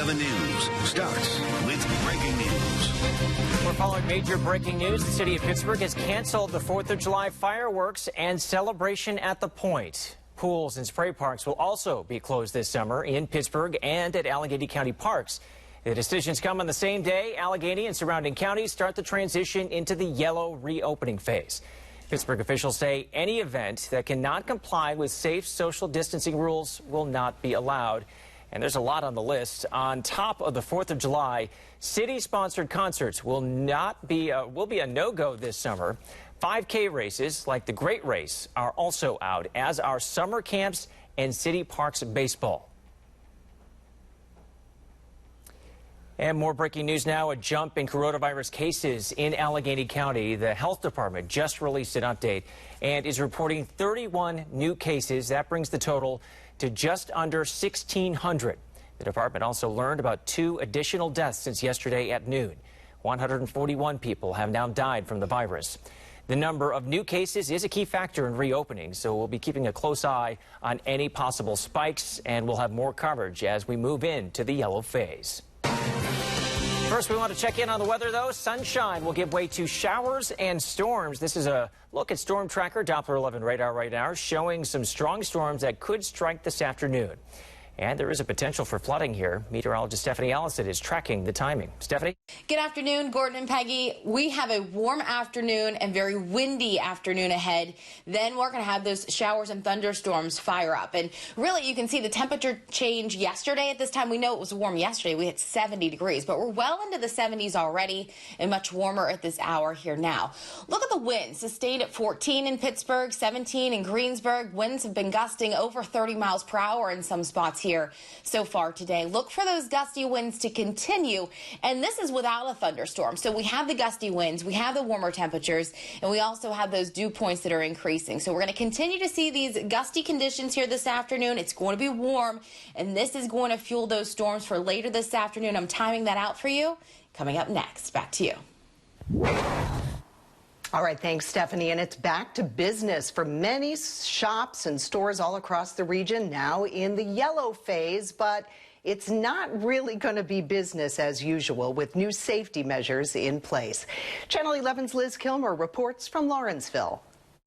11 News starts with breaking news. We're following major breaking news. The city of Pittsburgh has canceled the 4th of July fireworks and celebration at the Point. Pools and spray parks will also be closed this summer in Pittsburgh and at Allegheny County parks. The decisions come on the same day Allegheny and surrounding counties start the transition into the yellow reopening phase. Pittsburgh officials say any event that cannot comply with safe social distancing rules will not be allowed. And there's a lot on the list. On top of the 4th of July, city-sponsored concerts will be a no-go this summer. 5K races like the Great Race are also out, as are summer camps and city parks baseball. And more breaking news now, a jump in coronavirus cases in Allegheny County. The health department just released an update and is reporting 31 new cases. That brings the total to just under 1,600. The department also learned about 2 additional deaths since yesterday at noon. 141 people have now died from the virus. The number of new cases is a key factor in reopening, so we'll be keeping a close eye on any possible spikes, and we'll have more coverage as we move into the yellow phase. First, we want to check in on the weather, though. Sunshine will give way to showers and storms. This is a look at Storm Tracker Doppler 11 radar right now, showing some strong storms that could strike this afternoon. And there is a potential for flooding here. Meteorologist Stephanie Allison is tracking the timing. Stephanie? Good afternoon, Gordon and Peggy. We have a warm afternoon and very windy afternoon ahead. Then we're going to have those showers and thunderstorms fire up. And really, you can see the temperature change yesterday. At this time, we know it was warm yesterday. We hit 70 degrees, but we're well into the 70s already and much warmer at this hour here now. Look at the winds. Sustained at 14 in Pittsburgh, 17 in Greensburg. Winds have been gusting over 30 miles per hour in some spots here so far today. Look for those gusty winds to continue, and this is without a thunderstorm. So we have the gusty winds, we have the warmer temperatures, and we also have those dew points that are increasing. So we're going to continue to see these gusty conditions here this afternoon. It's going to be warm, and this is going to fuel those storms for later this afternoon. I'm timing that out for you. Coming up next, back to you. All right, thanks, Stephanie. And it's back to business for many shops and stores all across the region, now in the yellow phase, but it's not really going to be business as usual with new safety measures in place. Channel 11's Liz Kilmer reports from Lawrenceville.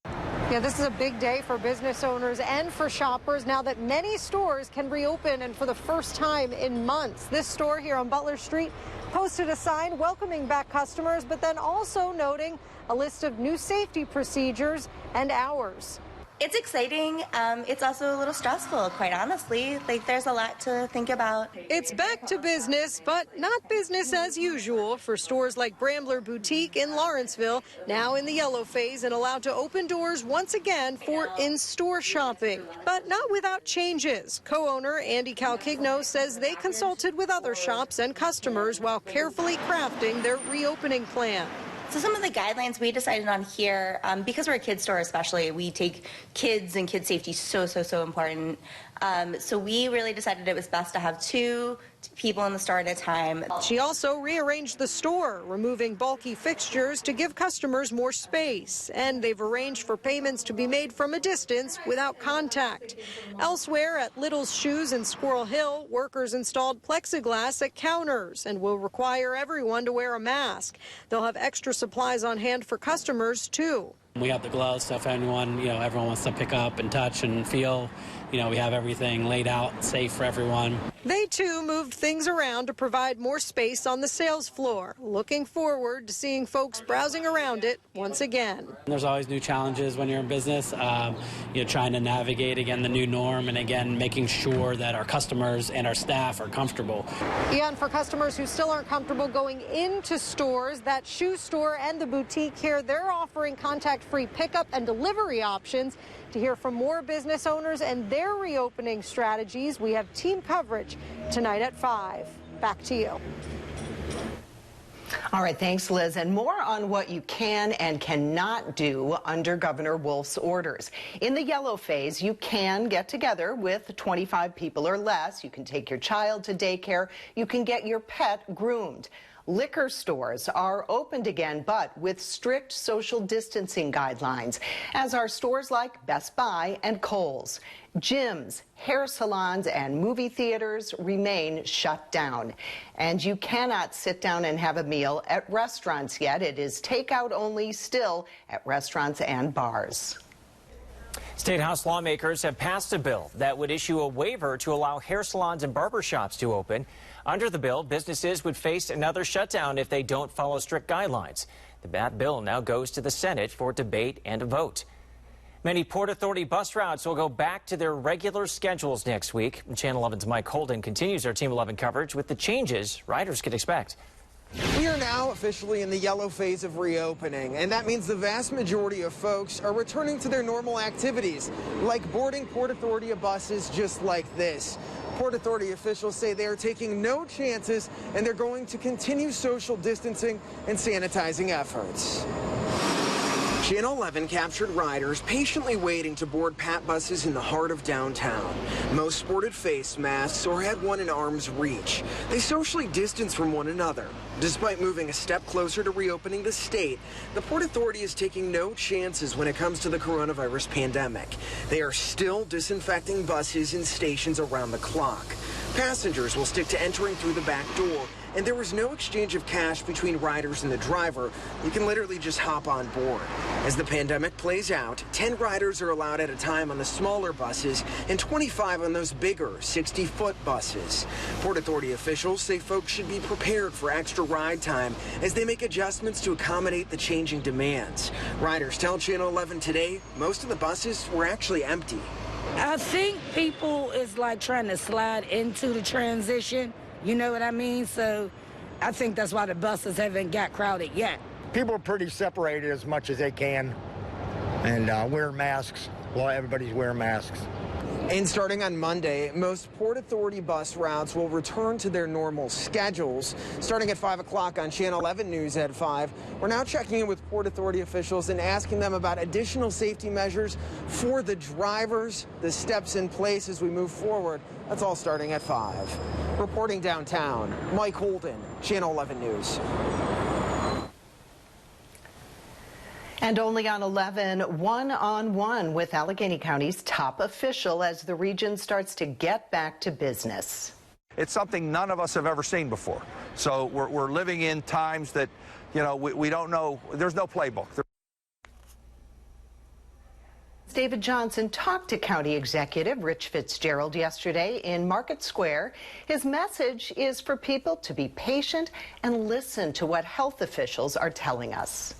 Yeah, this is a big day for business owners and for shoppers now that many stores can reopen, and for the first time in months. This store here on Butler Street posted a sign welcoming back customers, but then also noting a list of new safety procedures and hours. It's exciting. It's also a little stressful, quite honestly. Like, there's a lot to think about. It's back to business, but not business as usual for stores like Brambler Boutique in Lawrenceville, now in the yellow phase and allowed to open doors once again for in-store shopping. But not without changes. Co-owner Andy Calcigno says they consulted with other shops and customers while carefully crafting their reopening plan. So some of the guidelines we decided on here, because we're a kids store especially, we take kids and kid safety so important. So we really decided it was best to have 2 people in the store at a time. She also rearranged the store, removing bulky fixtures to give customers more space. And they've arranged for payments to be made from a distance without contact. Elsewhere at Little's Shoes in Squirrel Hill, workers installed plexiglass at counters and will require everyone to wear a mask. They'll have extra supplies on hand for customers, too. We have the gloves, so if anyone, everyone wants to pick up and touch and feel, we have everything laid out safe for everyone. They, too, moved things around to provide more space on the sales floor. Looking forward to seeing folks browsing around it once again. There's always new challenges when you're in business, trying to navigate, again, the new norm, and, again, making sure that our customers and our staff are comfortable. Yeah, and for customers who still aren't comfortable going into stores, that shoe store and the boutique here, they're offering contact-free pickup and delivery options. To hear from more business owners and their reopening strategies, we have team coverage tonight at 5. Back to you. All right, thanks, Liz. And more on what you can and cannot do under Governor Wolf's orders. In the yellow phase, you can get together with 25 people or less. You can take your child to daycare. You can get your pet groomed. Liquor stores are opened again, but with strict social distancing guidelines, as are stores like Best Buy and Kohl's. Gyms, hair salons, and movie theaters remain shut down. And you cannot sit down and have a meal at restaurants yet. It is takeout only still at restaurants and bars. State House lawmakers have passed a bill that would issue a waiver to allow hair salons and barbershops to open. Under the bill, businesses would face another shutdown if they don't follow strict guidelines. That bill now goes to the Senate for debate and a vote. Many Port Authority bus routes will go back to their regular schedules next week. Channel 11's Mike Holden continues our Team 11 coverage with the changes riders can expect. We are now officially in the yellow phase of reopening, and that means the vast majority of folks are returning to their normal activities, like boarding Port Authority buses just like this. Port Authority officials say they are taking no chances, and they're going to continue social distancing and sanitizing efforts. Channel 11 captured riders patiently waiting to board PAT buses in the heart of downtown. Most sported face masks or had one in arm's reach. They socially distanced from one another. Despite moving a step closer to reopening the state, the Port Authority is taking no chances when it comes to the coronavirus pandemic. They are still disinfecting buses and stations around the clock. Passengers will stick to entering through the back door, and there was no exchange of cash between riders and the driver. You can literally just hop on board. As the pandemic plays out, 10 riders are allowed at a time on the smaller buses and 25 on those bigger 60-foot buses. Port Authority officials say folks should be prepared for extra ride time as they make adjustments to accommodate the changing demands. Riders tell Channel 11 today most of the buses were actually empty. I think people is like trying to slide into the transition, you know what I mean? So I think that's why the buses haven't got crowded yet. People are pretty separated as much as they can and wearing masks. Well, everybody's wearing masks. And starting on Monday, most Port Authority bus routes will return to their normal schedules. Starting at 5 o'clock on Channel 11 News at 5, we're now checking in with Port Authority officials and asking them about additional safety measures for the drivers, the steps in place as we move forward. That's all starting at 5. Reporting downtown, Mike Holden, Channel 11 News. And only on 11, one-on-one with Allegheny County's top official as the region starts to get back to business. It's something none of us have ever seen before. So we're living in times that, you know, we don't know. There's no playbook. David Johnson talked to County Executive Rich Fitzgerald yesterday in Market Square. His message is for people to be patient and listen to what health officials are telling us.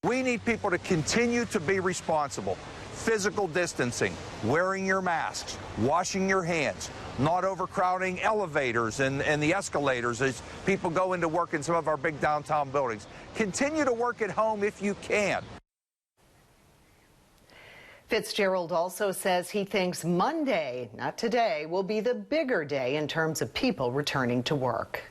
We need people to continue to be responsible. Physical distancing, wearing your masks, washing your hands, not overcrowding elevators and the escalators as people go into work in some of our big downtown buildings. Continue to work at home if you can. Fitzgerald also says he thinks Monday, not today, will be the bigger day in terms of people returning to work.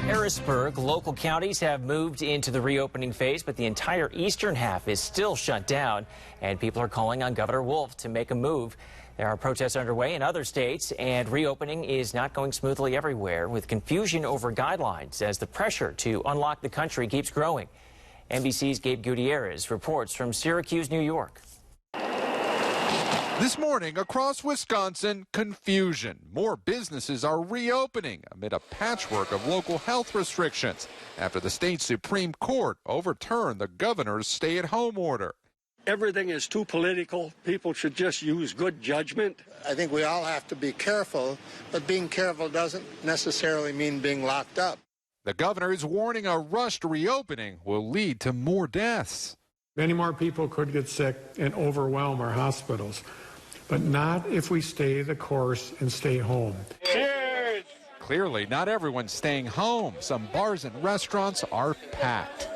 Harrisburg, local counties have moved into the reopening phase, but the entire eastern half is still shut down, and people are calling on Governor Wolf to make a move. There are protests underway in other states, and reopening is not going smoothly everywhere, with confusion over guidelines as the pressure to unlock the country keeps growing. NBC's Gabe Gutierrez reports from Syracuse, New York. This morning across Wisconsin, confusion. More businesses are reopening amid a patchwork of local health restrictions after the state Supreme Court overturned the governor's stay-at-home order. Everything is too political. People should just use good judgment. I think we all have to be careful, but being careful doesn't necessarily mean being locked up. The governor is warning a rushed reopening will lead to more deaths. Many more people could get sick and overwhelm our hospitals, but not if we stay the course and stay home. Cheers! Clearly, not everyone's staying home. Some bars and restaurants are packed.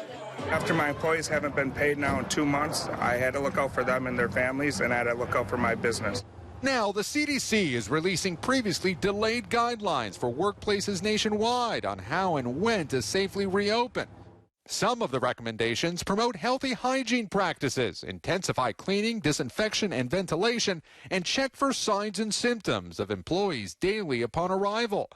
After my employees haven't been paid now in 2 months, I had to look out for them and their families, and I had to look out for my business. Now, the CDC is releasing previously delayed guidelines for workplaces nationwide on how and when to safely reopen. Some of the recommendations promote healthy hygiene practices, intensify cleaning, disinfection, and ventilation, and check for signs and symptoms of employees daily upon arrival.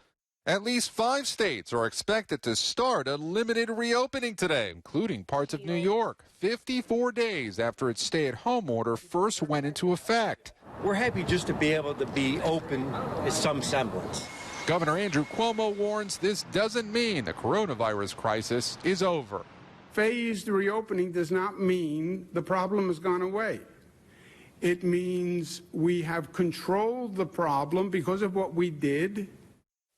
At least 5 states are expected to start a limited reopening today, including parts of New York, 54 days after its stay-at-home order first went into effect. We're happy just to be able to be open in some semblance. Governor Andrew Cuomo warns this doesn't mean the coronavirus crisis is over. Phased reopening does not mean the problem has gone away. It means we have controlled the problem because of what we did.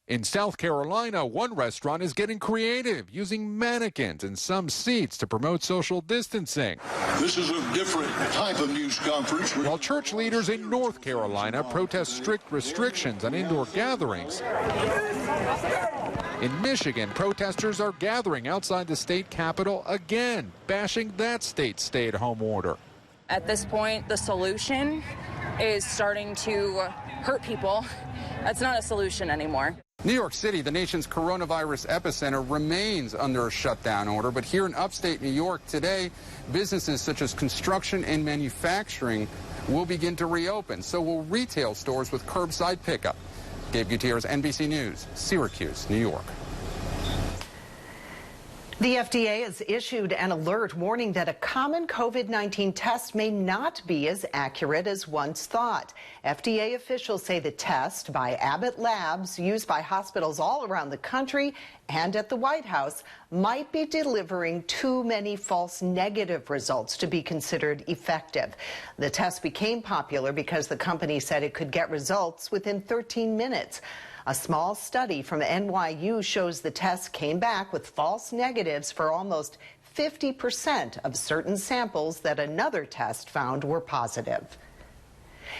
In South Carolina, one restaurant is getting creative, using mannequins in some seats to promote social distancing. This is a different type of news conference. While church leaders in North Carolina protest strict restrictions on indoor gatherings. In Michigan, protesters are gathering outside the state capitol again, bashing that state's stay-at-home order. At this point, the solution is starting to hurt people. That's not a solution anymore. New York City, the nation's coronavirus epicenter, remains under a shutdown order. But here in upstate New York today, businesses such as construction and manufacturing will begin to reopen. So will retail stores with curbside pickup. Gabe Gutierrez, NBC News, Syracuse, New York. The FDA has issued an alert warning that a common COVID-19 test may not be as accurate as once thought. FDA officials say the test by Abbott Labs, used by hospitals all around the country and at the White House, might be delivering too many false negative results to be considered effective. The test became popular because the company said it could get results within 13 minutes. A small study from NYU shows the test came back with false negatives for almost 50% of certain samples that another test found were positive.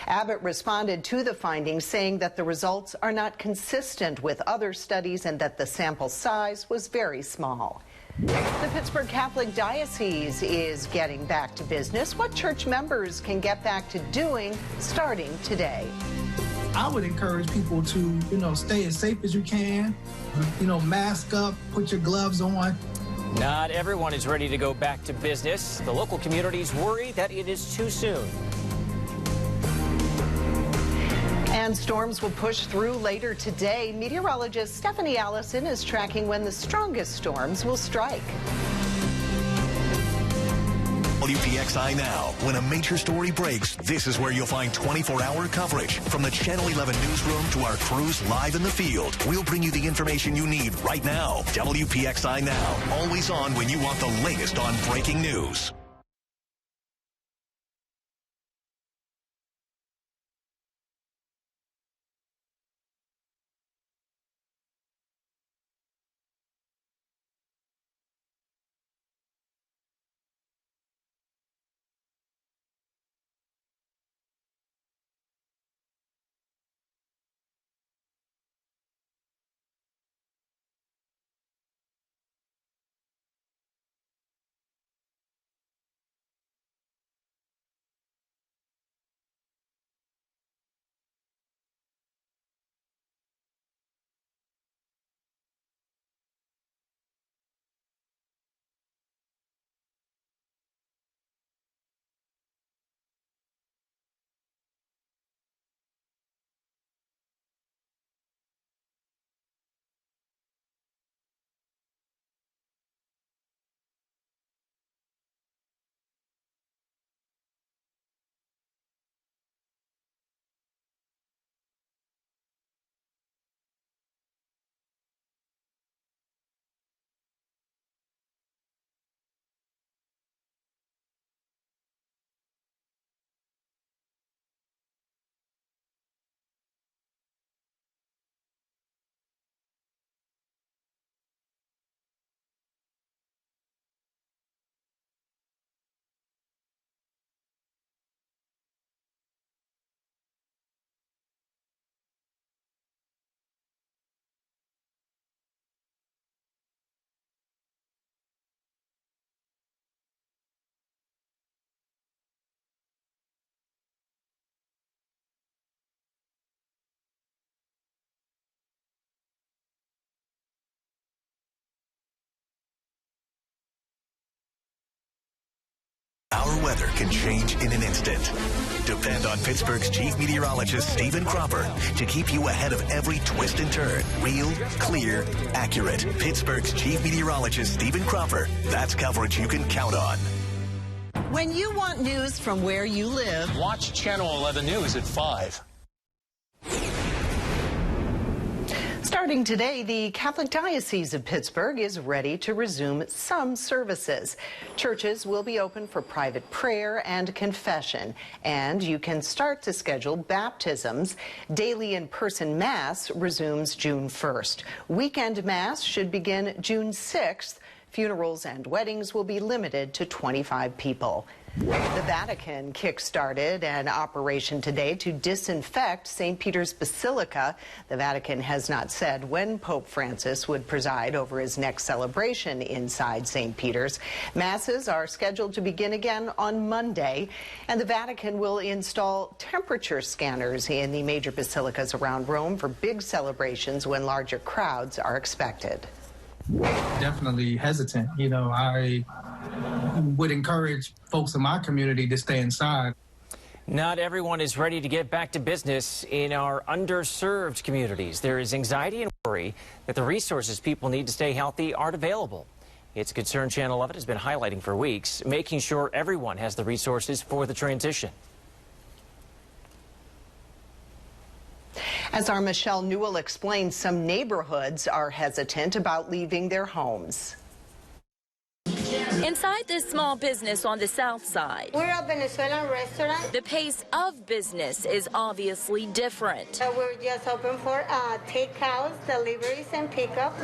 Abbott responded to the findings, saying that the results are not consistent with other studies and that the sample size was very small. The Pittsburgh Catholic Diocese is getting back to business. What church members can get back to doing starting today? I would encourage people to, stay as safe as you can, mask up, put your gloves on. Not everyone is ready to go back to business. The local communities worry that it is too soon. And storms will push through later today. Meteorologist Stephanie Allison is tracking when the strongest storms will strike. WPXI Now. When a major story breaks, this is where you'll find 24-hour coverage. From the Channel 11 newsroom to our crews live in the field, we'll bring you the information you need right now. WPXI Now. Always on when you want the latest on breaking news. Our weather can change in an instant. Depend on Pittsburgh's chief meteorologist, Stephen Cropper, to keep you ahead of every twist and turn. Real, clear, accurate. Pittsburgh's chief meteorologist, Stephen Cropper. That's coverage you can count on. When you want news from where you live, watch Channel 11 News at 5. Starting today, the Catholic Diocese of Pittsburgh is ready to resume some services. Churches will be open for private prayer and confession, and you can start to schedule baptisms. Daily in-person Mass resumes June 1st. Weekend Mass should begin June 6th. Funerals and weddings will be limited to 25 people. The Vatican kick-started an operation today to disinfect St. Peter's Basilica. The Vatican has not said when Pope Francis would preside over his next celebration inside St. Peter's. Masses are scheduled to begin again on Monday, and the Vatican will install temperature scanners in the major basilicas around Rome for big celebrations when larger crowds are expected. Definitely hesitant. You know, I would encourage folks in my community to stay inside. Not everyone is ready to get back to business in our underserved communities. There is anxiety and worry that the resources people need to stay healthy aren't available. It's a concern Channel 11 has been highlighting for weeks, making sure everyone has the resources for the transition. As our Michelle Newell explains, some neighborhoods are hesitant about leaving their homes. Inside this small business on the south side, we're a Venezuelan restaurant. The pace of business is obviously different. We're just open for takeouts, deliveries, and pickup.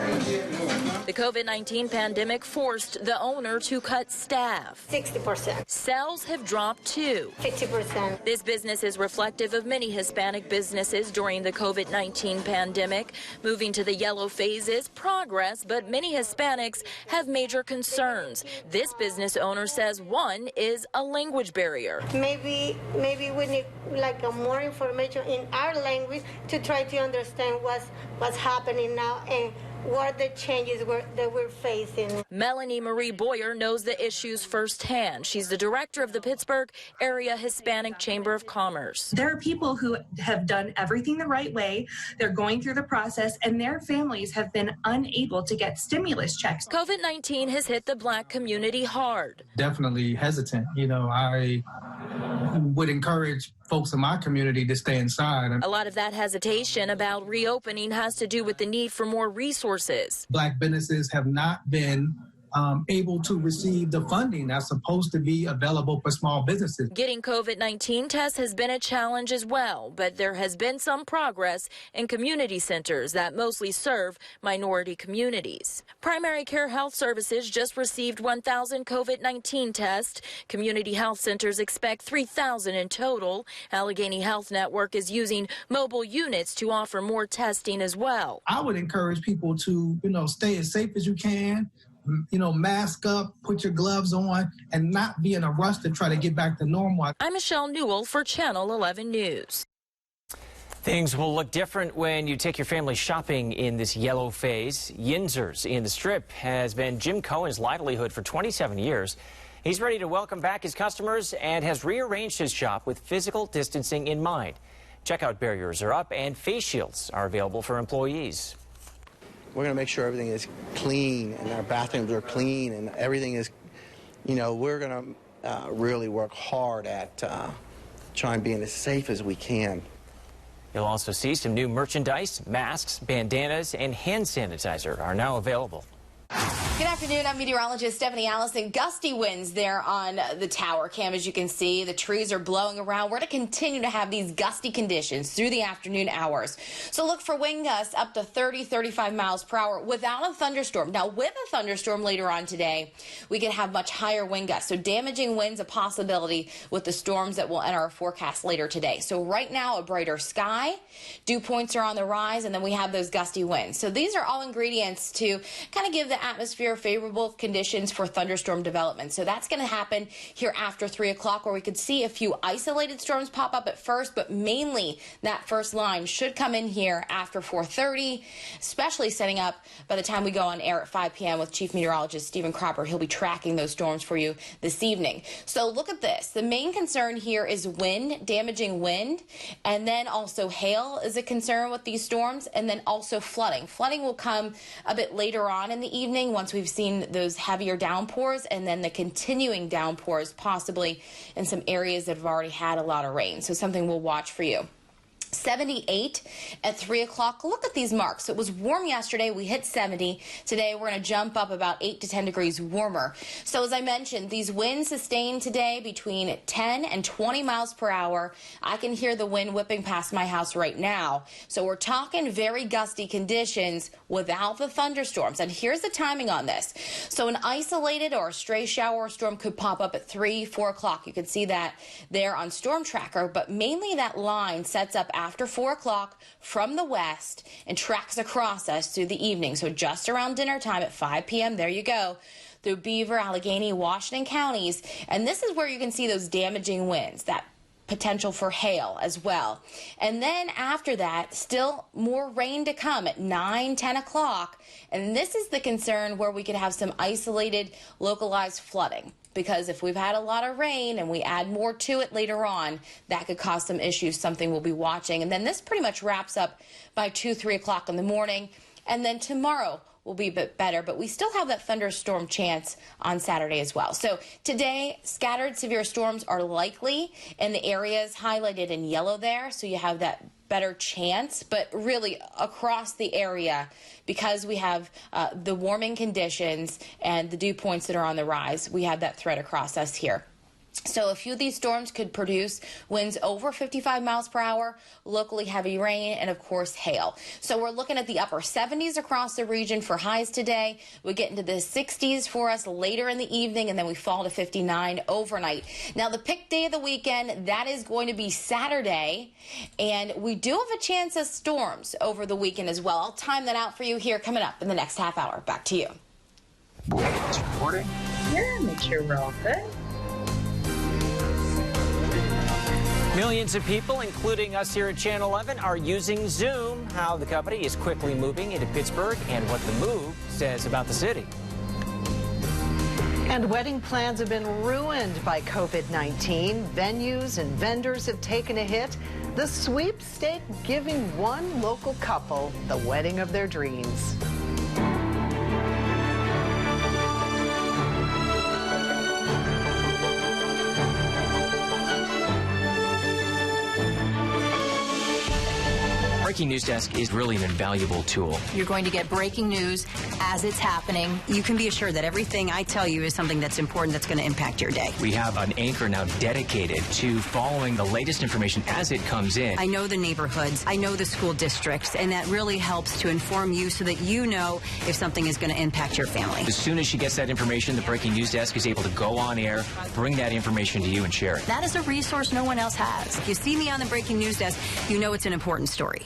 The COVID-19 pandemic forced the owner to cut staff. 60%. Sales have dropped too. 50%. This business is reflective of many Hispanic businesses during the COVID-19 pandemic. Moving to the yellow phase is progress, but many Hispanics have major concerns. This business owner says one is a language barrier. Maybe we need like more information in our language to try to understand what's happening now and what the changes that we're facing. Melanie Marie Boyer knows the issues firsthand. She's the director of the Pittsburgh Area Hispanic Chamber of Commerce. There are people who have done everything the right way. They're going through the process, and their families have been unable to get stimulus checks. COVID-19 has hit the Black community hard. Definitely hesitant. You know, I would encourage folks in my community to stay inside. A lot of that hesitation about reopening has to do with the need for more resources. Black businesses have not been able to receive the funding that's supposed to be available for small businesses. Getting COVID-19 tests has been a challenge as well, but there has been some progress in community centers that mostly serve minority communities. Primary Care Health Services just received 1,000 COVID-19 tests. Community health centers expect 3,000 in total. Allegheny Health Network is using mobile units to offer more testing as well. I would encourage people to, stay as safe as you can. Mask up, put your gloves on, and not be in a rush to try to get back to normal. I'm Michelle Newell for Channel 11 News. Things will look different when you take your family shopping in this yellow phase. Yinzer's in the Strip has been Jim Cohen's livelihood for 27 years. He's ready to welcome back his customers and has rearranged his shop with physical distancing in mind. Checkout barriers are up and face shields are available for employees. We're going to make sure everything is clean and our bathrooms are clean and everything is, we're going to really work hard at trying to be as safe as we can. You'll also see some new merchandise, masks, bandanas, and hand sanitizer are now available. Good afternoon. I'm meteorologist Stephanie Allison. Gusty winds there on the tower cam, as you can see. The trees are blowing around. We're going to continue to have these gusty conditions through the afternoon hours. So look for wind gusts up to 30, 35 miles per hour without a thunderstorm. Now, with a thunderstorm later on today, we could have much higher wind gusts. So damaging winds a possibility with the storms that will enter our forecast later today. So right now, a brighter sky. Dew points are on the rise, and then we have those gusty winds. So these are all ingredients to kind of give the atmosphere atmosphere, favorable conditions for thunderstorm development. So that's going to happen here after 3 o'clock, where we could see a few isolated storms pop up at first, but mainly that first line should come in here after 4:30, especially setting up by the time we go on air at 5 p.m. with Chief Meteorologist Stephen Cropper. He'll be tracking those storms for you this evening. So look at this. The main concern here is wind, damaging wind, and then also hail is a concern with these storms, and then also flooding. Flooding will come a bit later on in the evening once we've seen those heavier downpours, and then the continuing downpours possibly in some areas that have already had a lot of rain. So something we'll watch for you. 78 at 3 o'clock. Look at these marks. It was warm yesterday. We hit 70. Today, we're going to jump up about 8 to 10 degrees warmer. So as I mentioned, these winds sustained today between 10 and 20 miles per hour. I can hear the wind whipping past my house right now. So we're talking very gusty conditions without the thunderstorms. And here's the timing on this. So an isolated or a stray shower or storm could pop up at 3, 4 o'clock. You can see that there on Storm Tracker, but mainly that line sets up after 4 o'clock from the west and tracks across us through the evening. So just around dinner time at 5 p.m., there you go, through Beaver, Allegheny, Washington counties. And this is where you can see those damaging winds, that potential for hail as well. And then after that, still more rain to come at 9, 10 o'clock. And this is the concern where we could have some isolated, localized flooding. Because if we've had a lot of rain and we add more to it later on, that could cause some issues, something we'll be watching. And then this pretty much wraps up by 2, 3 o'clock in the morning. And then tomorrow will be a bit better, but we still have that thunderstorm chance on Saturday as well. So today, scattered severe storms are likely in the areas highlighted in yellow there. So you have that better chance, but really across the area, because we have the warming conditions and the dew points that are on the rise, we have that threat across us here. So a few of these storms could produce winds over 55 miles per hour, locally heavy rain, and of course hail. So we're looking at the upper 70s across the region for highs today. We get into the 60s for us later in the evening, and then we fall to 59 overnight. Now the pick day of the weekend, that is going to be Saturday, and we do have a chance of storms over the weekend as well. I'll time that out for you here coming up in the next half hour. Back to you. Reporting. Yeah, make sure we're all good. Millions of people, including us here at Channel 11, are using Zoom. How the company is quickly moving into Pittsburgh and what the move says about the city. And wedding plans have been ruined by COVID-19. Venues and vendors have taken a hit. The sweepstake giving one local couple the wedding of their dreams. Breaking News Desk is really an invaluable tool. You're going to get breaking news as it's happening. You can be assured that everything I tell you is something that's important, that's going to impact your day. We have an anchor now dedicated to following the latest information as it comes in. I know the neighborhoods, I know the school districts, and that really helps to inform you so that you know if something is going to impact your family. As soon as she gets that information, the Breaking News Desk is able to go on air, bring that information to you and share it. That is a resource no one else has. If you see me on the Breaking News Desk, you know it's an important story.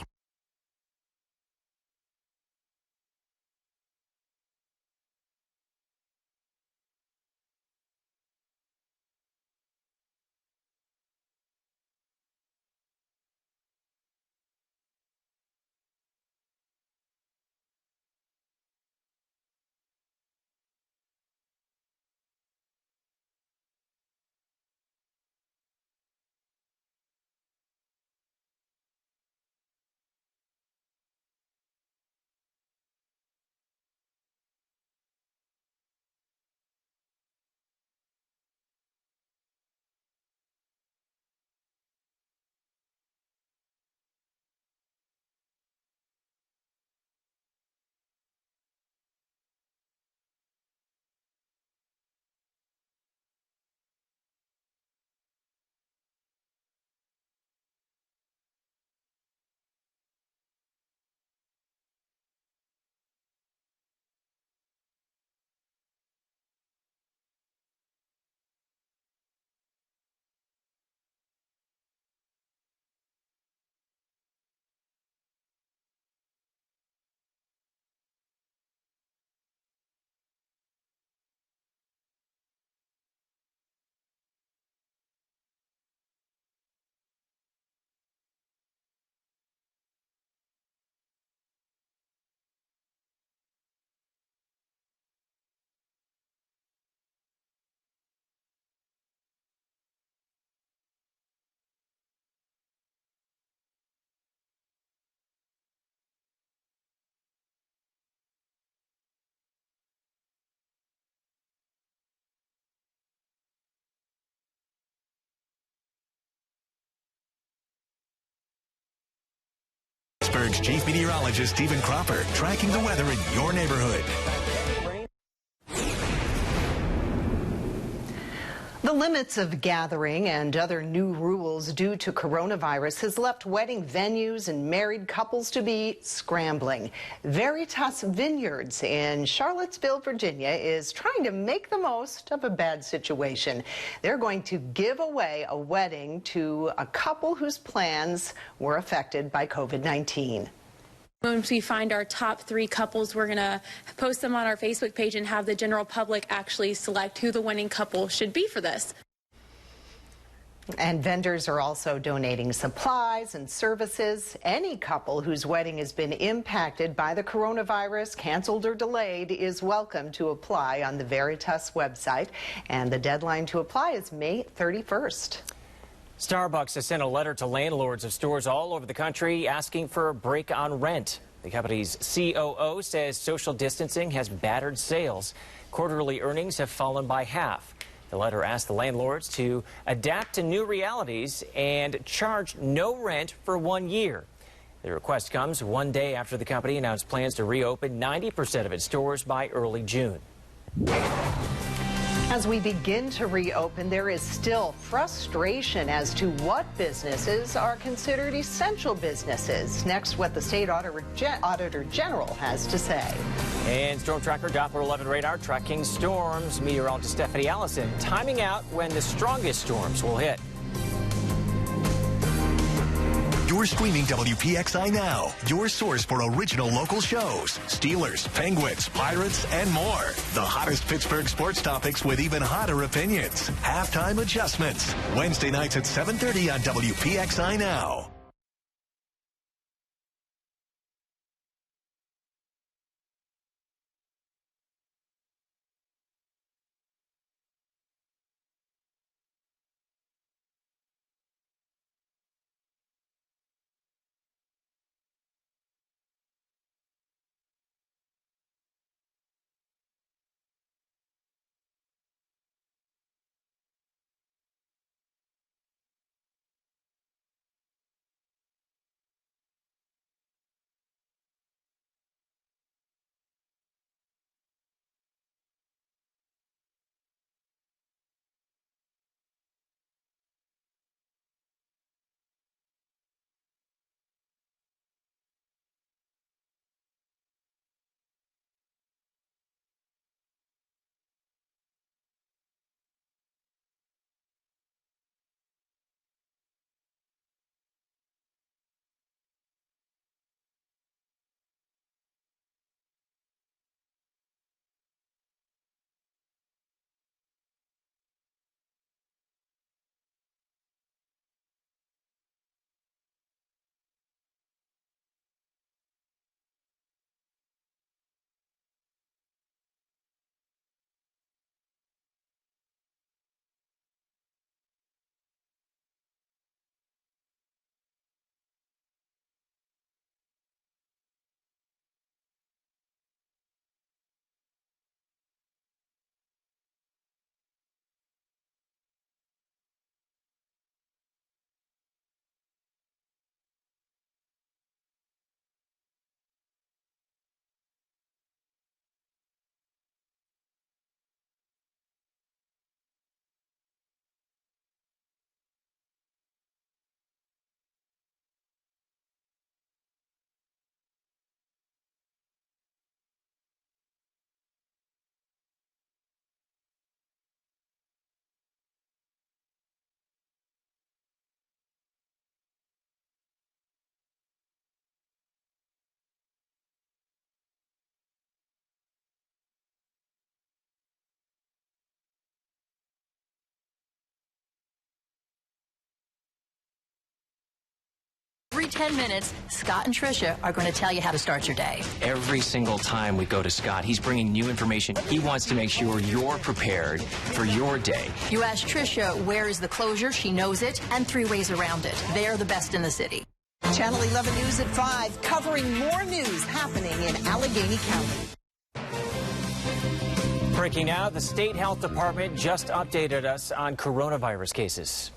Pittsburgh's Chief Meteorologist Stephen Cropper, tracking the weather in your neighborhood. The limits of gathering and other new rules due to coronavirus has left wedding venues and married couples to be scrambling. Veritas Vineyards in Charlottesville, Virginia is trying to make the most of a bad situation. They're going to give away a wedding to a couple whose plans were affected by COVID-19. Once we find our top 3 couples, we're going to post them on our Facebook page and have the general public actually select who the winning couple should be for this. And vendors are also donating supplies and services. Any couple whose wedding has been impacted by the coronavirus, canceled or delayed, is welcome to apply on the Veritas website. And the deadline to apply is May 31st. Starbucks has sent a letter to landlords of stores all over the country asking for a break on rent. The company's COO says social distancing has battered sales. Quarterly earnings have fallen by half. The letter asked the landlords to adapt to new realities and charge no rent for 1 year. The request comes one day after the company announced plans to reopen 90% of its stores by early June. As we begin to reopen, there is still frustration as to what businesses are considered essential businesses. Next, what the state auditor general has to say. And Storm Tracker Doppler 11 radar tracking storms. Meteorologist Stephanie Allison timing out when the strongest storms will hit. You're streaming WPXI Now, your source for original local shows. Steelers, Penguins, Pirates, and more. The hottest Pittsburgh sports topics with even hotter opinions. Halftime adjustments. Wednesday nights at 7:30 on WPXI Now. Every 10 minutes, Scott and Tricia are going to tell you how to start your day. Every single time we go to Scott, he's bringing new information. He wants to make sure you're prepared for your day. You ask Tricia, where is the closure? She knows it, and 3 ways around it. They're the best in the city. Channel 11 News at 5, covering more news happening in Allegheny County. Breaking now, the state health department just updated us on coronavirus cases.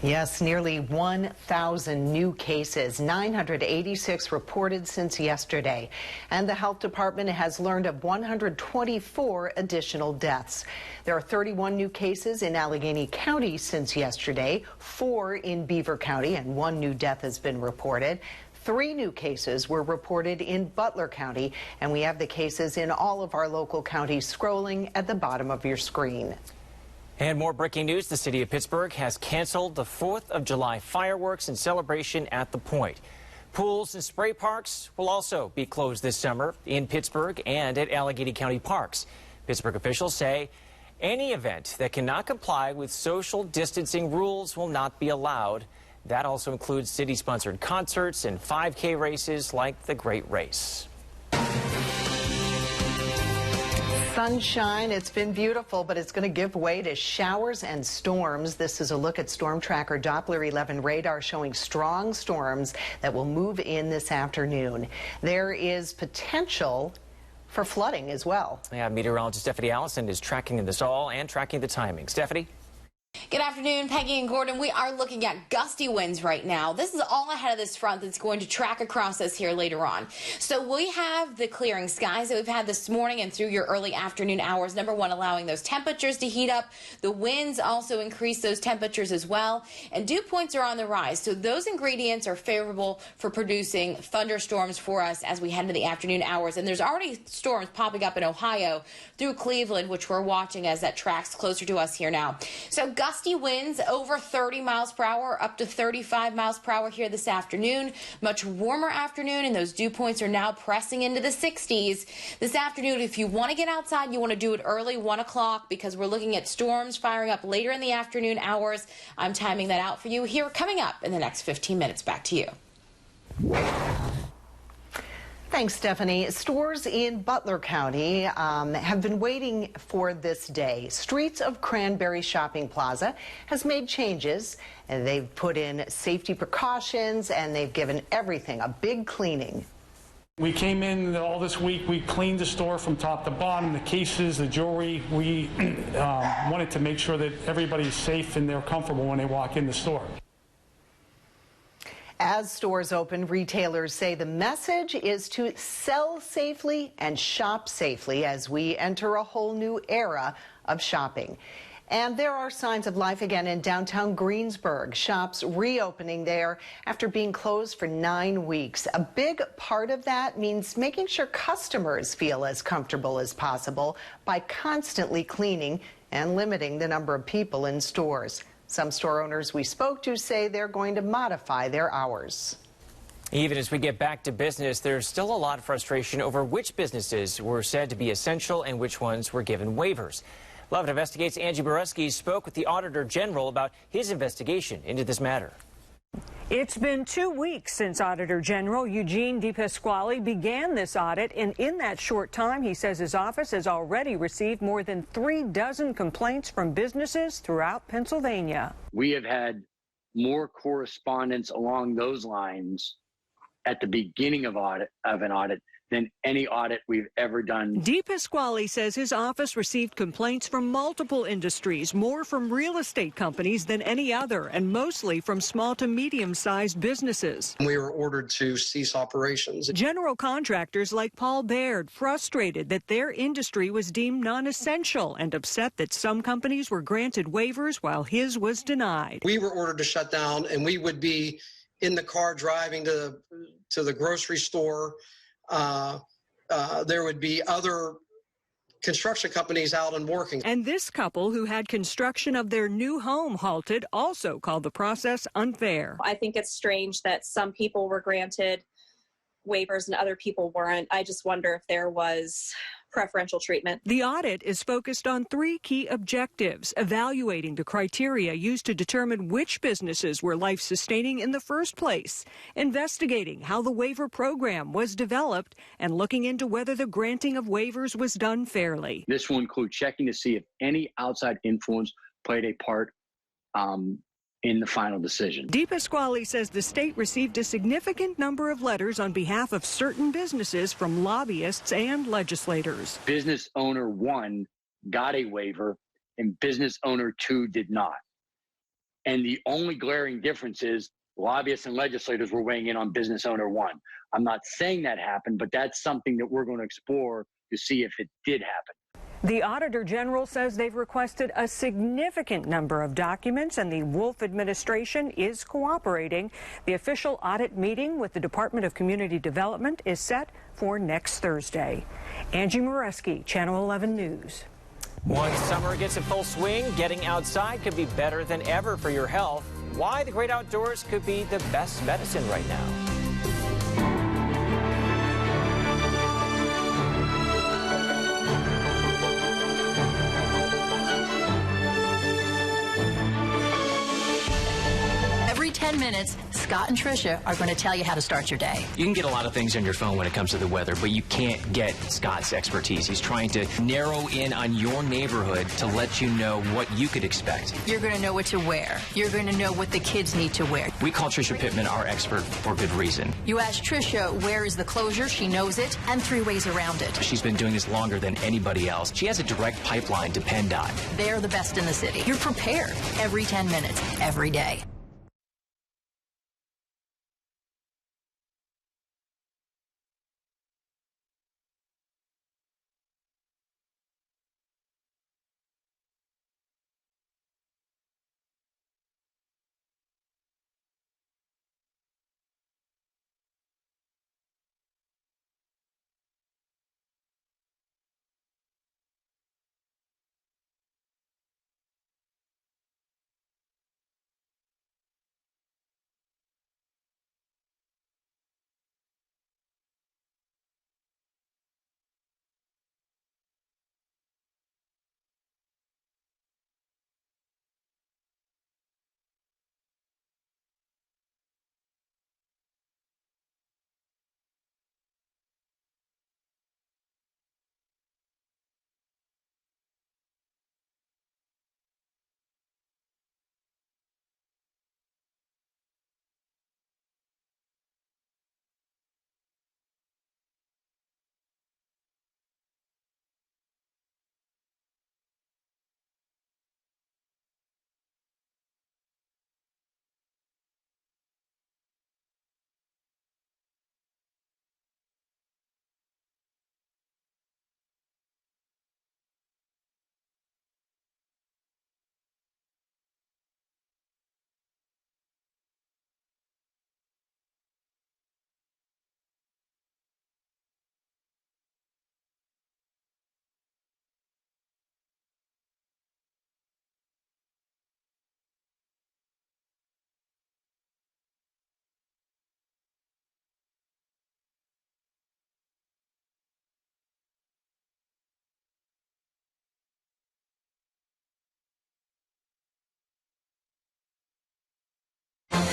Yes, nearly 1,000 new cases, 986 reported since yesterday. And the health department has learned of 124 additional deaths. There are 31 new cases in Allegheny County since yesterday, 4 in Beaver County, and 1 new death has been reported. 3 new cases were reported in Butler County, and we have the cases in all of our local counties scrolling at the bottom of your screen. And more breaking news, the city of Pittsburgh has canceled the 4th of July fireworks and celebration at the Point. Pools and spray parks will also be closed this summer in Pittsburgh and at Allegheny County parks. Pittsburgh officials say any event that cannot comply with social distancing rules will not be allowed. That also includes city-sponsored concerts and 5K races like the Great Race. Sunshine, it's been beautiful, but it's going to give way to showers and storms. This is a look at Storm Tracker Doppler 11 radar showing strong storms that will move in this afternoon. There is potential for flooding as well. Yeah, meteorologist Stephanie Allison is tracking this all and tracking the timing. Stephanie? Good afternoon, Peggy and Gordon. We are looking at gusty winds right now. This is all ahead of this front that's going to track across us here later on. So we have the clearing skies that we've had this morning and through your early afternoon hours. Number one, allowing those temperatures to heat up. The winds also increase those temperatures as well. And dew points are on the rise. So those ingredients are favorable for producing thunderstorms for us as we head into the afternoon hours. And there's already storms popping up in Ohio through Cleveland, which we're watching as that tracks closer to us here now. So gusty winds over 30 miles per hour, up to 35 miles per hour here this afternoon. Much warmer afternoon, and those dew points are now pressing into the 60s. This afternoon, if you want to get outside, you want to do it early, 1 o'clock, because we're looking at storms firing up later in the afternoon hours. I'm timing that out for you here coming up in the next 15 minutes. Back to you. Thanks, Stephanie. Stores in Butler County have been waiting for this day. Streets of Cranberry Shopping Plaza has made changes, and they've put in safety precautions, and they've given everything a big cleaning. We came in all this week. We cleaned the store from top to bottom, the cases, the jewelry. We wanted to make sure that everybody's safe and they're comfortable when they walk in the store. As stores open, retailers say the message is to sell safely and shop safely as we enter a whole new era of shopping. And there are signs of life again in downtown Greensburg. Shops reopening there after being closed for 9 weeks. A big part of that means making sure customers feel as comfortable as possible by constantly cleaning and limiting the number of people in stores. Some store owners we spoke to say they're going to modify their hours. Even as we get back to business, there's still a lot of frustration over which businesses were said to be essential and which ones were given waivers. 11 Investigates' Angie Boreski spoke with the Auditor General about his investigation into this matter. It's been 2 weeks since Auditor General Eugene DePasquale began this audit, and in that short time, he says his office has already received more than 36 complaints from businesses throughout Pennsylvania. We have had more correspondence along those lines at the beginning of an audit than any audit we've ever done. DePasquale says his office received complaints from multiple industries, more from real estate companies than any other, and mostly from small to medium-sized businesses. We were ordered to cease operations. General contractors like Paul Baird frustrated that their industry was deemed non-essential and upset that some companies were granted waivers while his was denied. We were ordered to shut down, and we would be in the car driving to the grocery store. There would be other construction companies out and working. And this couple who had construction of their new home halted also called the process unfair. I think it's strange that some people were granted waivers and other people weren't. I just wonder if there was preferential treatment. The audit is focused on 3 key objectives: evaluating the criteria used to determine which businesses were life-sustaining in the first place, investigating how the waiver program was developed, and looking into whether the granting of waivers was done fairly. This will include checking to see if any outside influence played a part in the final decision. DePasquale says the state received a significant number of letters on behalf of certain businesses from lobbyists and legislators. Business owner 1 got a waiver and business owner 2 did not. And the only glaring difference is lobbyists and legislators were weighing in on business owner 1. I'm not saying that happened, but that's something that we're going to explore to see if it did happen. The Auditor General says they've requested a significant number of documents, and the Wolf administration is cooperating. The official audit meeting with the Department of Community Development is set for next Thursday. Angie Moreski, Channel 11 News. Once summer gets in full swing, getting outside could be better than ever for your health. Why the great outdoors could be the best medicine right now. Every 10 minutes, Scott and Tricia are going to tell you how to start your day. You can get a lot of things on your phone when it comes to the weather, but you can't get Scott's expertise. He's trying to narrow in on your neighborhood to let you know what you could expect. You're going to know what to wear. You're going to know what the kids need to wear. We call Tricia Pittman our expert for good reason. You ask Tricia where is the closure, she knows it, and 3 ways around it. She's been doing this longer than anybody else. She has a direct pipeline to PennDOT. They're the best in the city. You're prepared every 10 minutes, every day.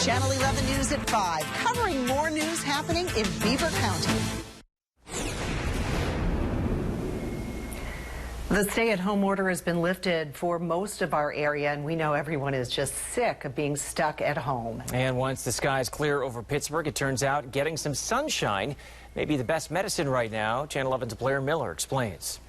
Channel 11 News at 5, covering more news happening in Beaver County. The stay-at-home order has been lifted for most of our area, and we know everyone is just sick of being stuck at home. And once the skies clear over Pittsburgh, it turns out getting some sunshine may be the best medicine right now. Channel 11's Blair Miller explains.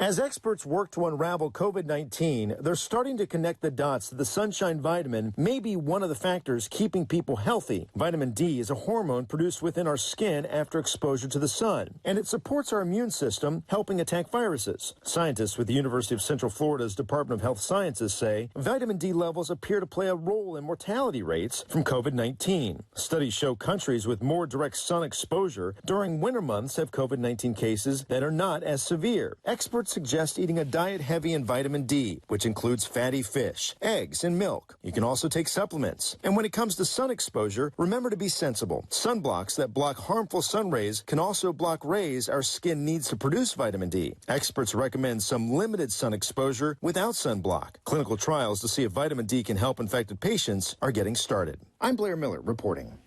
As experts work to unravel COVID-19, they're starting to connect the dots that the sunshine vitamin may be one of the factors keeping people healthy. Vitamin D is a hormone produced within our skin after exposure to the sun, and it supports our immune system, helping attack viruses. Scientists with the University of Central Florida's Department of Health Sciences say vitamin D levels appear to play a role in mortality rates from COVID-19. Studies show countries with more direct sun exposure during winter months have COVID-19 cases that are not as severe. Experts suggest eating a diet heavy in vitamin D, which includes fatty fish, eggs, and milk. You can also take supplements. And when it comes to sun exposure, remember to be sensible. Sunblocks that block harmful sun rays can also block rays our skin needs to produce vitamin D. Experts recommend some limited sun exposure without sunblock. Clinical trials to see if vitamin D can help infected patients are getting started. I'm Blair Miller reporting.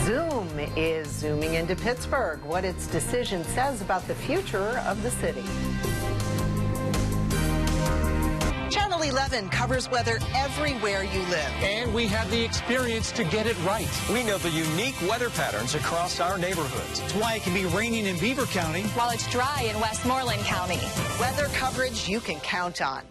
Zoom is zooming into Pittsburgh, what its decision says about the future of the city. Channel 11 covers weather everywhere you live. And we have the experience to get it right. We know the unique weather patterns across our neighborhoods. That's why it can be raining in Beaver County, while it's dry in Westmoreland County. Weather coverage you can count on.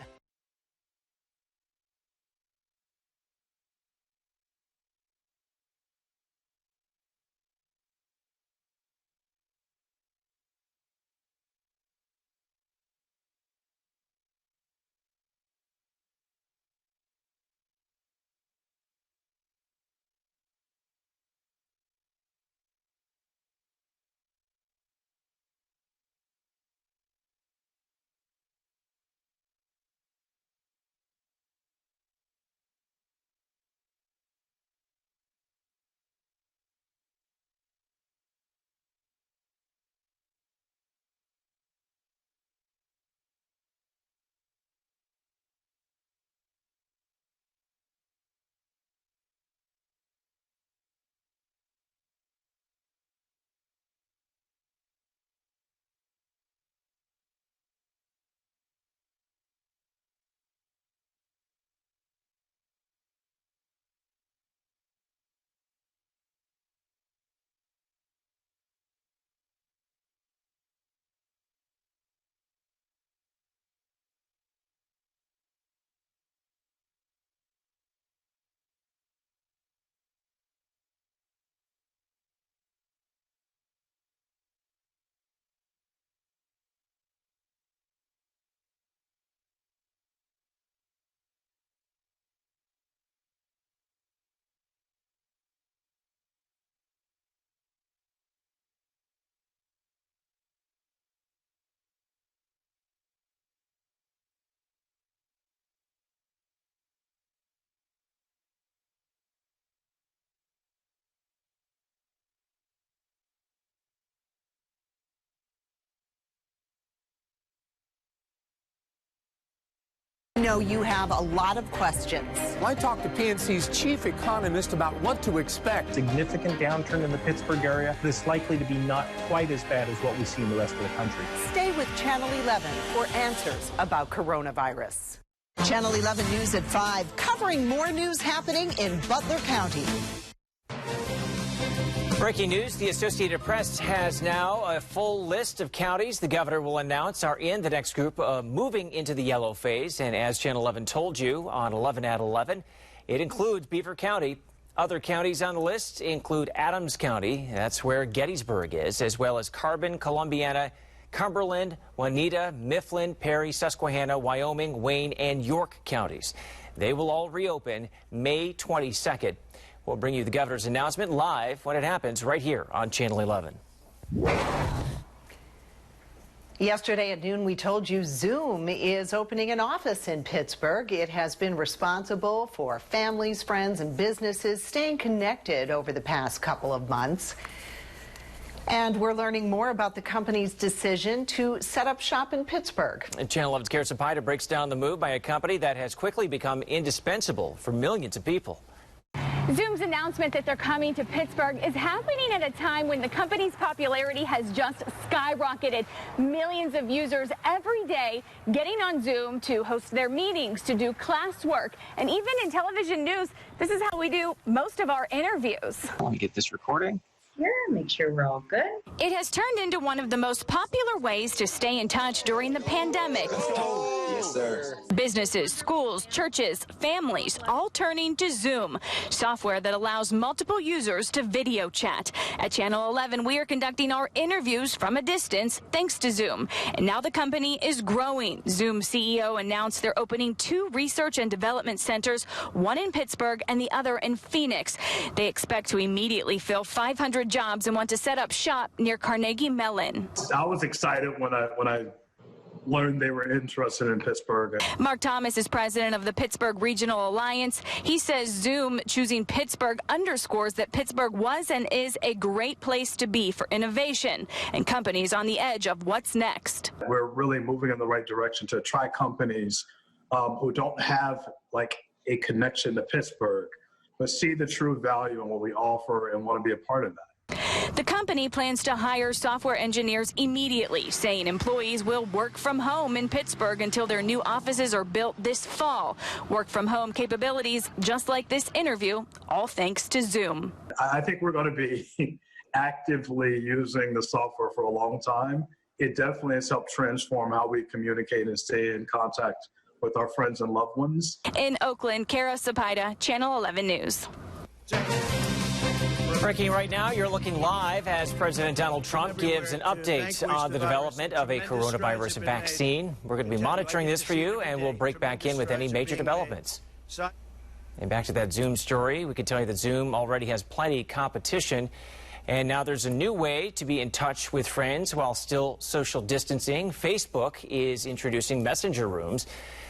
know you have a lot of questions. Well, I talked to PNC's chief economist about what to expect. Significant downturn in the Pittsburgh area. This is likely to be not quite as bad as what we see in the rest of the country. Stay with Channel 11 for answers about coronavirus. Channel 11 News at 5, covering more news happening in Butler County. Breaking news, the Associated Press has now a full list of counties the governor will announce are in the next group moving into the yellow phase. And as Channel 11 told you on 11 at 11, it includes Beaver County. Other counties on the list include Adams County, that's where Gettysburg is, as well as Carbon, Columbiana, Cumberland, Juanita, Mifflin, Perry, Susquehanna, Wyoming, Wayne, and York counties. They will all reopen May 22nd. We'll bring you the governor's announcement live when it happens right here on Channel 11. Yesterday at noon, we told you Zoom is opening an office in Pittsburgh. It has been responsible for families, friends, and businesses staying connected over the past couple of months. And we're learning more about the company's decision to set up shop in Pittsburgh. And Channel 11's Kara Sapida breaks down the move by a company that has quickly become indispensable for millions of people. Zoom's announcement that they're coming to Pittsburgh is happening at a time when the company's popularity has just skyrocketed. Millions of users every day getting on Zoom to host their meetings, to do classwork, and even in television news, this is how we do most of our interviews. Let me get this recording. Yeah, make sure we're all good. It has turned into one of the most popular ways to stay in touch during the pandemic. Yes, sir. Businesses, schools, churches, families, all turning to Zoom, software that allows multiple users to video chat. At Channel 11, we are conducting our interviews from a distance thanks to Zoom. And now the company is growing. Zoom CEO announced they're opening 2 research and development centers, one in Pittsburgh and the other in Phoenix. They expect to immediately fill 500 jobs and want to set up shop near Carnegie Mellon. I was excited when I learned they were interested in Pittsburgh. Mark Thomas is president of the Pittsburgh Regional Alliance. He says Zoom choosing Pittsburgh underscores that Pittsburgh was and is a great place to be for innovation and companies on the edge of what's next. We're really moving in the right direction to try companies who don't have like a connection to Pittsburgh, but see the true value in what we offer and want to be a part of that. The company plans to hire software engineers immediately, saying employees will work from home in Pittsburgh until their new offices are built this fall. Work from home capabilities, just like this interview, all thanks to Zoom. I think we're going to be actively using the software for a long time. It definitely has helped transform how we communicate and stay in contact with our friends and loved ones. In Oakland, Kara Sapida, Channel 11 News. Breaking right now, you're looking live as President Donald Trump gives an update on the development of a coronavirus vaccine. We're going to be monitoring this for you, and we'll break back in with any major developments. And back to that Zoom story, we can tell you that Zoom already has plenty of competition. And now there's a new way to be in touch with friends while still social distancing. Facebook is introducing messenger rooms.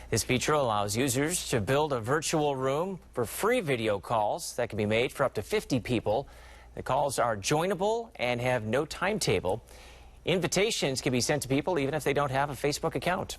This feature allows users to build a virtual room for free video calls that can be made for up to 50 people. The calls are joinable and have no timetable. Invitations can be sent to people even if they don't have a Facebook account.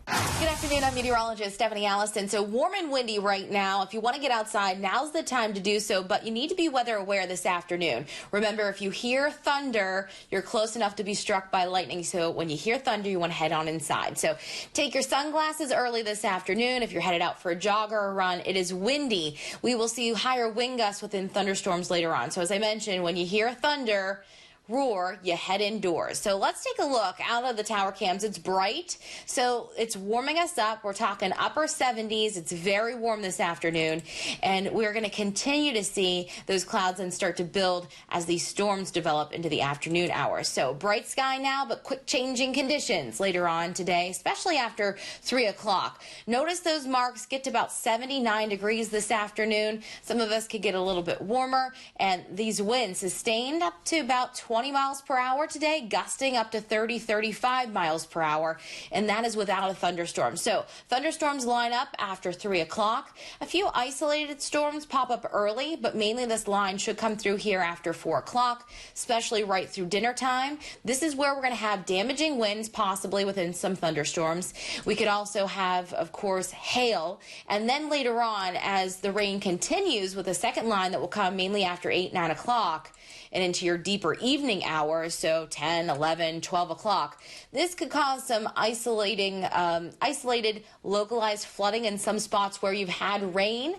Good afternoon, I'm meteorologist Stephanie Allison. So warm and windy right now. If you want to get outside, now's the time to do so, but you need to be weather aware this afternoon. Remember, if you hear thunder, you're close enough to be struck by lightning. So when you hear thunder, you want to head on inside. So take your sunglasses early this afternoon. If you're headed out for a jog or a run, it is windy. We will see higher wind gusts within thunderstorms later on. So as I mentioned, when you hear thunder, roar, you head indoors. So let's take a look out of the tower cams. It's bright, so it's warming us up. We're talking upper 70s. It's very warm this afternoon, and we're going to continue to see those clouds and start to build as these storms develop into the afternoon hours. So bright sky now, but quick changing conditions later on today, especially after 3 o'clock. Notice those marks get to about 79 degrees this afternoon. Some of us could get a little bit warmer, and these winds sustained up to about 12 20 miles per hour today, gusting up to 30, 35 miles per hour, and that is without a thunderstorm. So thunderstorms line up after 3 o'clock. A few isolated storms pop up early, but mainly this line should come through here after 4 o'clock, especially right through dinner time. This is where we're going to have damaging winds, possibly within some thunderstorms. We could also have, of course, hail, and then later on, as the rain continues with a second line that will come mainly after 8, 9 o'clock and into your deeper evening hours, so 10, 11, 12 o'clock. This could cause some isolated localized flooding in some spots where you've had rain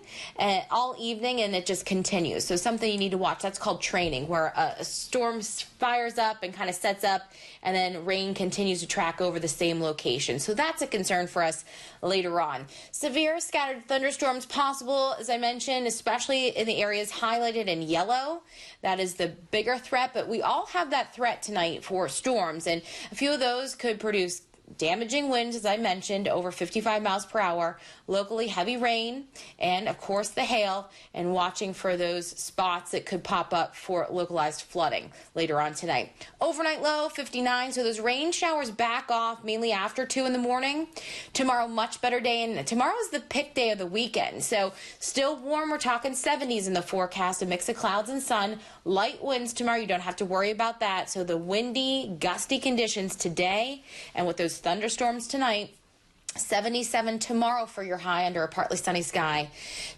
all evening and it just continues. So something you need to watch. That's called training, where a storm fires up and kind of sets up and then rain continues to track over the same location. So that's a concern for us later on. Severe scattered thunderstorms possible, as I mentioned, especially in the areas highlighted in yellow. That is the bigger threat, but we all have that threat tonight for storms, and a few of those could produce damaging winds, as I mentioned, over 55 miles per hour, locally heavy rain, and of course the hail, and watching for those spots that could pop up for localized flooding later on tonight. Overnight low 59, so those rain showers back off mainly after 2 in the morning. Tomorrow, much better day, and tomorrow is the pick day of the weekend, so still warm. We're talking 70s in the forecast, a mix of clouds and sun. Light winds tomorrow, you don't have to worry about that. So the windy, gusty conditions today, and with those thunderstorms tonight, 77 tomorrow for your high under a partly sunny sky.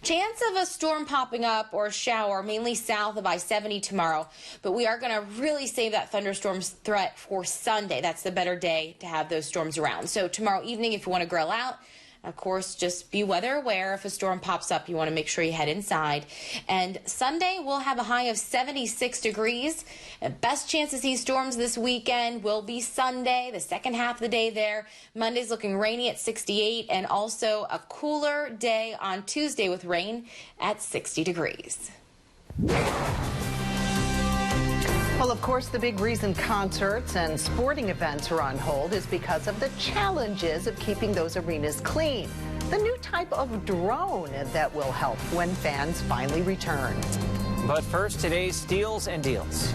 Chance of a storm popping up or a shower mainly south of I-70 tomorrow, but we are going to really save that thunderstorm threat for Sunday. That's the better day to have those storms around. So tomorrow evening, if you want to grill out, of course, just be weather aware. If a storm pops up, you want to make sure you head inside. And Sunday, we'll have a high of 76 degrees. And best chance to see storms this weekend will be Sunday, the second half of the day there. Monday's looking rainy at 68, and also a cooler day on Tuesday with rain at 60 degrees. Well, of course, the big reason concerts and sporting events are on hold is because of the challenges of keeping those arenas clean. The new type of drone that will help when fans finally return. But first, today's Steals and Deals.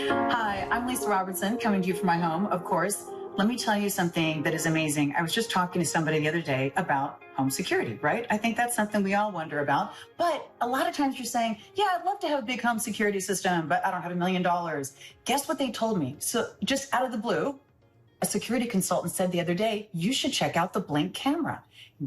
Hi, I'm Lisa Robertson, coming to you from my home, of course. Let me tell you something that is amazing. I was just talking to somebody the other day about home security, right? I think that's something we all wonder about. But a lot of times you're saying, yeah, I'd love to have a big home security system, but I don't have $1 million. Guess what they told me? So just out of the blue, a security consultant said the other day, you should check out the Blink camera.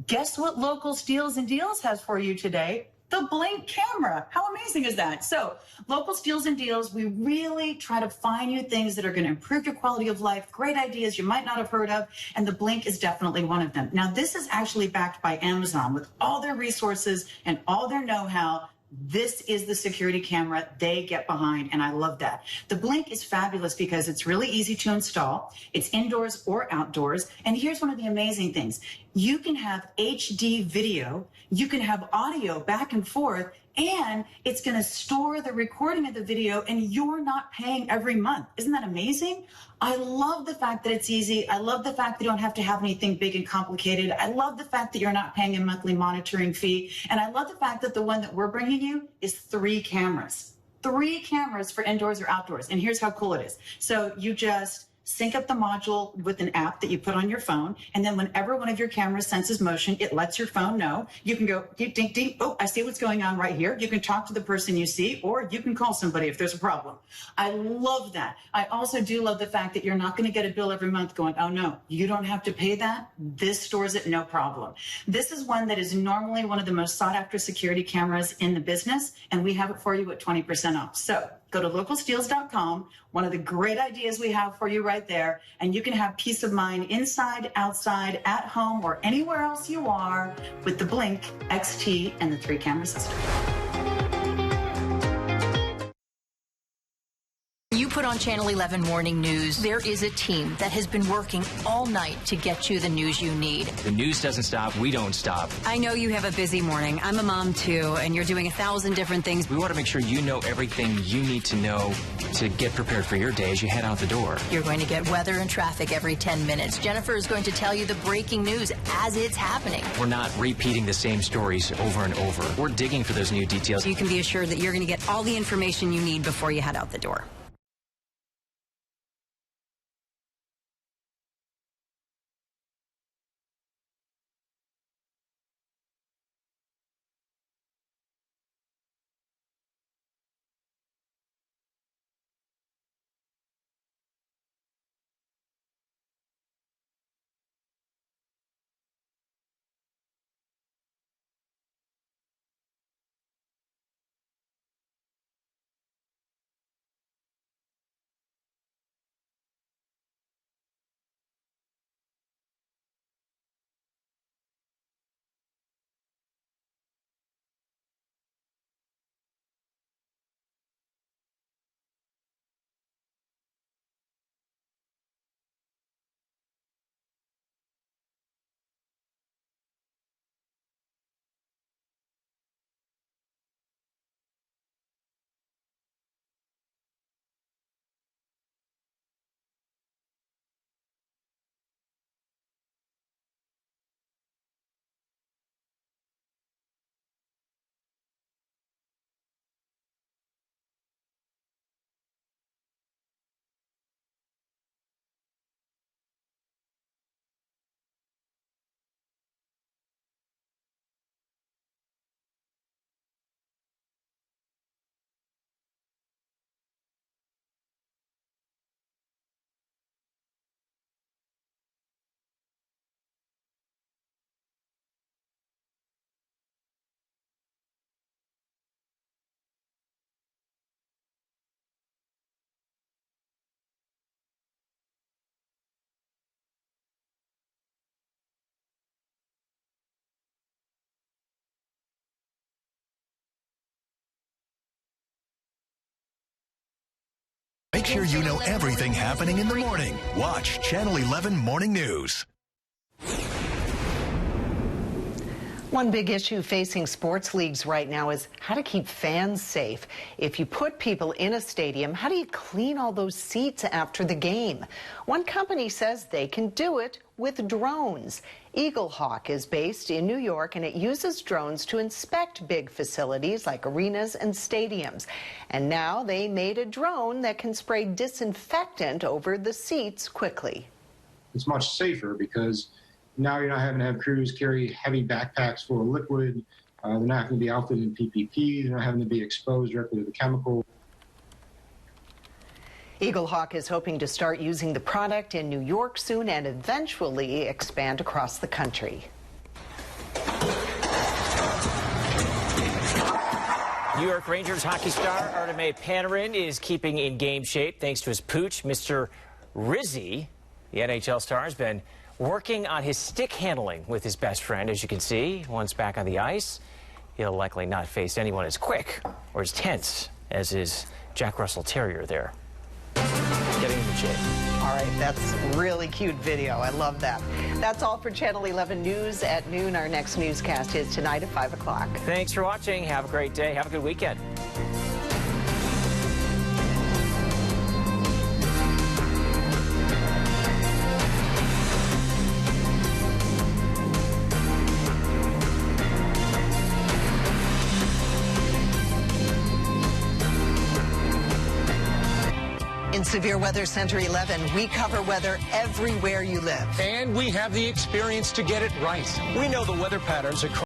Guess what local Steals and Deals has for you today? The Blink camera. How amazing is that? So local Steals and Deals, we really try to find you things that are going to improve your quality of life, great ideas you might not have heard of, and the Blink is definitely one of them. Now, this is actually backed by Amazon with all their resources and all their know-how. This is the security camera they get behind, and I love that. The Blink is fabulous because it's really easy to install. It's indoors or outdoors. And here's one of the amazing things. You can have HD video, you can have audio back and forth, and it's going to store the recording of the video, and you're not paying every month. Isn't that amazing? I love the fact that it's easy. I love the fact that you don't have to have anything big and complicated. I love the fact that you're not paying a monthly monitoring fee. And I love the fact that the one that we're bringing you is 3 cameras. 3 cameras for indoors or outdoors. And here's how cool it is. So you just sync up the module with an app that you put on your phone, and then whenever one of your cameras senses motion, it lets your phone know. You can go, ding, ding, ding. Oh, I see what's going on right here. You can talk to the person you see, or you can call somebody if there's a problem. I love that. I also do love the fact that you're not going to get a bill every month going, oh no, you don't have to pay that. This stores it, no problem. This is one that is normally one of the most sought after security cameras in the business, and we have it for you at 20% off. So go to localsteals.com, one of the great ideas we have for you right there, and you can have peace of mind inside, outside, at home, or anywhere else you are with the Blink XT and the 3-camera system. You put on Channel 11 Morning News. There is a team that has been working all night to get you the news you need. The news doesn't stop. We don't stop. I know you have a busy morning. I'm a mom, too, and you're doing 1,000 different things. We want to make sure you know everything you need to know to get prepared for your day as you head out the door. You're going to get weather and traffic every 10 minutes. Jennifer is going to tell you the breaking news as it's happening. We're not repeating the same stories over and over. We're digging for those new details. You can be assured that you're going to get all the information you need before you head out the door. Make sure you know everything happening in the morning. Watch Channel 11 Morning News. One big issue facing sports leagues right now is how to keep fans safe. If you put people in a stadium, how do you clean all those seats after the game? One company says they can do it with drones. Eagle Hawk is based in New York, and it uses drones to inspect big facilities like arenas and stadiums. And now they made a drone that can spray disinfectant over the seats quickly. It's much safer because now you're not having to have crews carry heavy backpacks full of liquid. They're not having to be outfitted in PPE. They're not having to be exposed directly to the chemical. Eagle Hawk is hoping to start using the product in New York soon and eventually expand across the country. New York Rangers hockey star Artemi Panarin is keeping in game shape thanks to his pooch, Mr. Rizzy. The NHL star has been working on his stick handling with his best friend, as you can see. Once back on the ice, he'll likely not face anyone as quick or as tense as his Jack Russell Terrier there. Getting into shape. All right, that's really cute video. I love that. That's all for Channel 11 News at noon. Our next newscast is tonight at 5 o'clock. Thanks for watching. Have a great day. Have a good weekend. In Severe Weather Center 11, we cover weather everywhere you live. And we have the experience to get it right. We know the weather patterns across